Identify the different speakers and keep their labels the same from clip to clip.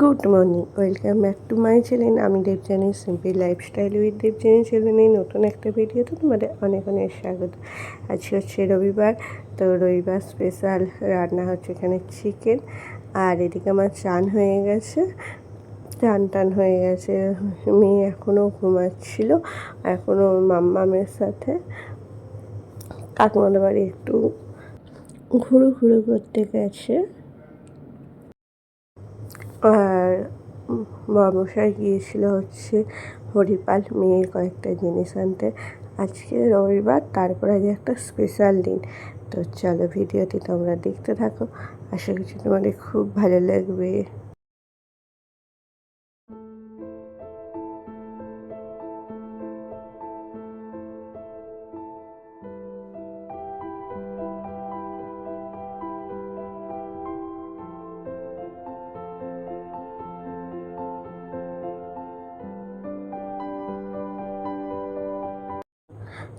Speaker 1: Good morning, welcome back to my channel. আমি Debjani, simple lifestyle with Debjani চ্যানেলে নতুন একটা ভিডিওতে তোমাদের অনেক অনেক স্বাগত। আজকে হচ্ছে রবিবার, তো রবিবার স্পেশাল রান্না হচ্ছে এখানে চিকেন। আর এদিকে আমার চান হয়ে গেছে, চান টান হয়ে গেছে। মেয়ে এখনও ঘুমাচ্ছিল, এখনও মাম্মামের সাথে কাকিমাদের বাড়ি একটু ঘুরু ঘুরু করতে গেছে। আর মশাই গিয়েছিল হচ্ছে হরিপাল মেয়ের কয়েকটা জিনিস আনতে। আজকে রবিবার, তারপর আজ একটা স্পেশাল দিন। তো চলো ভিডিওটি তোমরা দেখতে থাকো, আশা করছি তোমাদের খুব ভালো লাগবে।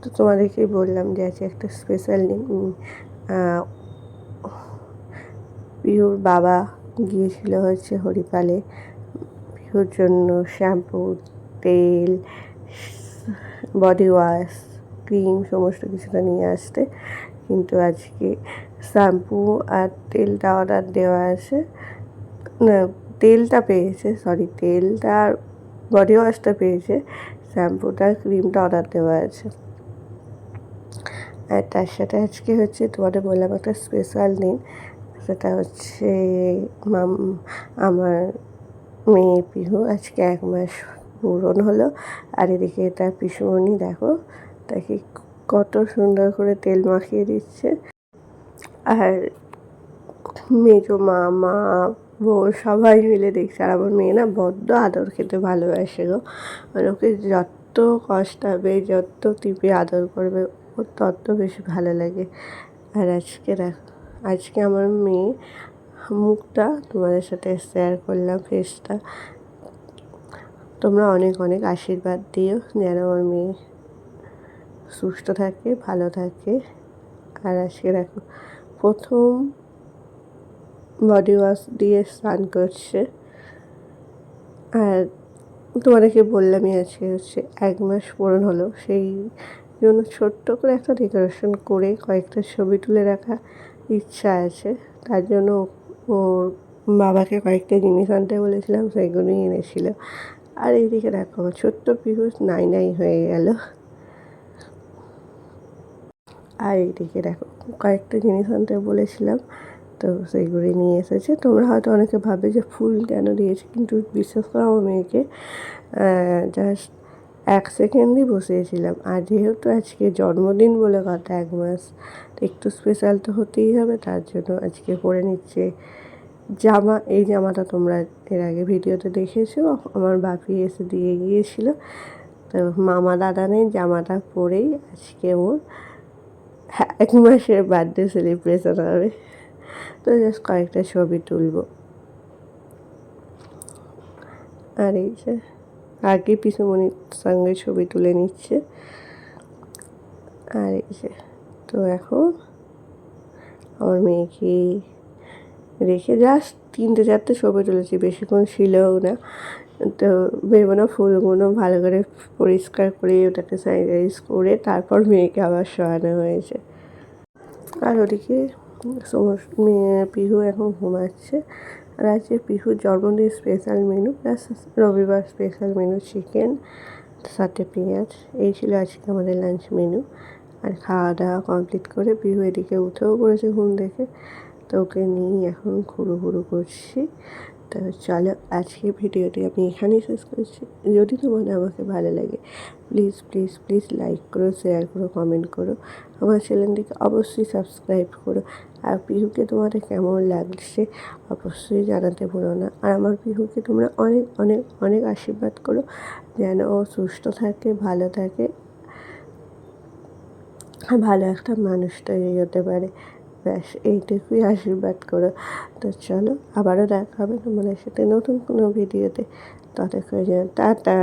Speaker 1: তো তোমাদেরকে বললাম যে আছে একটা স্পেশাল দিন। পিহুর বাবা গিয়েছিল হচ্ছে হরিপালে পিহুর জন্য শ্যাম্পু, তেল, বডি ওয়াশ, ক্রিম সমস্ত কিছুটা নিয়ে আসতে। কিন্তু আজকে শ্যাম্পু আর তেলটা অর্ডার দেওয়া আছে, না তেলটা পেয়েছে, তেলটা আর বডি ওয়াশটা পেয়েছে, শ্যাম্পুটা ক্রিমটা অর্ডার দেওয়া আছে। আর তার সাথে আজকে হচ্ছে তোমাদের বললাম একটা স্পেশাল দিন, সেটা হচ্ছে আমার মেয়ে পিহু আজকে 1 মাস পূরণ হলো। আর এদিকে তার পিসুমণি দেখো তাকে কত সুন্দর করে তেল মাখিয়ে দিচ্ছে। আর মেজো মা বউ সবাই মিলে দেখছে। আর আমার মেয়ে না বড্ড আদর খেতে ভালোবাসে গো, মানে ওকে যত কষ্টাবে, যত টিপে আদর করবে ওর তত বেশি ভালো লাগে। আর আজকে আমার মেয়ে মুখটা তোমাদের সাথে শেয়ার করলাম, ফেসটা। তোমরা অনেক অনেক আশীর্বাদ দিও যেন আমার মেয়ে সুস্থ থাকে, ভালো থাকে। আর আজকে দেখো প্রথম বডি ওয়াশ দিয়ে স্নান করছে। আর তোমাদেরকে বললামই আজকে হচ্ছে 1 মাস পূরণ হলো, সেই জন্য ছোট্ট করে একটা ডেকোরেশন করে কয়েকটা ছবি তুলে রাখা ইচ্ছা আছে। তার জন্য ওর বাবাকে কয়েকটা জিনিস আনতে বলেছিলাম, সেগুলোই এনেছিল। আর এইদিকে দেখো আমার ছোট্ট পিহু নাই হয়ে গেল। আর এইদিকে দেখো কয়েকটা জিনিস আনতে বলেছিলাম, তো সেইগুলি নিয়ে এসেছে। তোমরা হয়তো অনেকে ভাবে যে ফুল কেন দিয়েছে, কিন্তু বিশ্বাস করো আমার মেয়েকে জাস্ট 1 সেকেন্ডই বসিয়েছিলাম। আর যেহেতু আজকে জন্মদিন বলে কথা, 1 মাস একটু স্পেশাল তো হতেই হবে, তার জন্য আজকে পরে নিচ্ছে জামা। এই জামাটা তোমরা এর আগে ভিডিওতে দেখেছো, আমার বাপি এসে দিয়ে গিয়েছিল। তো মামা দাদানের জামাটা পরেই আজকে ওর 1 মাসের বার্থডে সেলিব্রেশন হবে। তো জাস্ট কয়েকটা ছবি তুলবো। আর এই যে আগে পিসুমণির সঙ্গে ছবি তুলে নিচ্ছে। আর এই যে তো এখন আমার মেয়েকে রেখে জাস্ট 3-4টে ছবি তুলেছি, বেশিক্ষণ ছিলও না। তো ভেবো না, ফুলগুলো ভালো করে পরিষ্কার করে ওটাকে স্যানিটাইজ করে তারপর মেয়েকে আবার শোয়ানো হয়েছে। আর ওদিকে মেয়ে পিহু এখন ঘুমাচ্ছে। আর আজকে পিহুর জন্মদিন স্পেশাল মেনু প্লাস রবিবার স্পেশাল মেনু চিকেন, সাথে পেঁয়াজ। এই ছিল আজকে আমাদের লাঞ্চ মেনু। আর খাওয়া দাওয়া কমপ্লিট করে পিহু এদিকে উঠেও পড়েছে ঘুম থেকে, তো ওকে নিয়ে এখন ঘুরু করছি। তো চলো আজকে ভিডিওটি আমি এখানেই শেষ করছি। যদি তোমাদের আমাকে ভালো লাগে প্লিজ লাইক করো, শেয়ার করো, কমেন্ট করো। আমার চ্যানেলটিকে অবশ্যই সাবস্ক্রাইব করো। আর পিহুকে তোমাদের কেমন লাগছে অবশ্যই জানাতে ভুলো না। আর আমার পিহুকে তোমরা অনেক অনেক অনেক আশীর্বাদ করো যেন ও সুস্থ থাকে, ভালো থাকে, ভালো একটা মানুষ তৈরি হতে পারে। ব্যাস এইটুকুই আশীর্বাদ করো। তো চলো আবারও দেখা হবে তোমাদের সাথে নতুন কোনো ভিডিওতে। ততক্ষণ টাটা।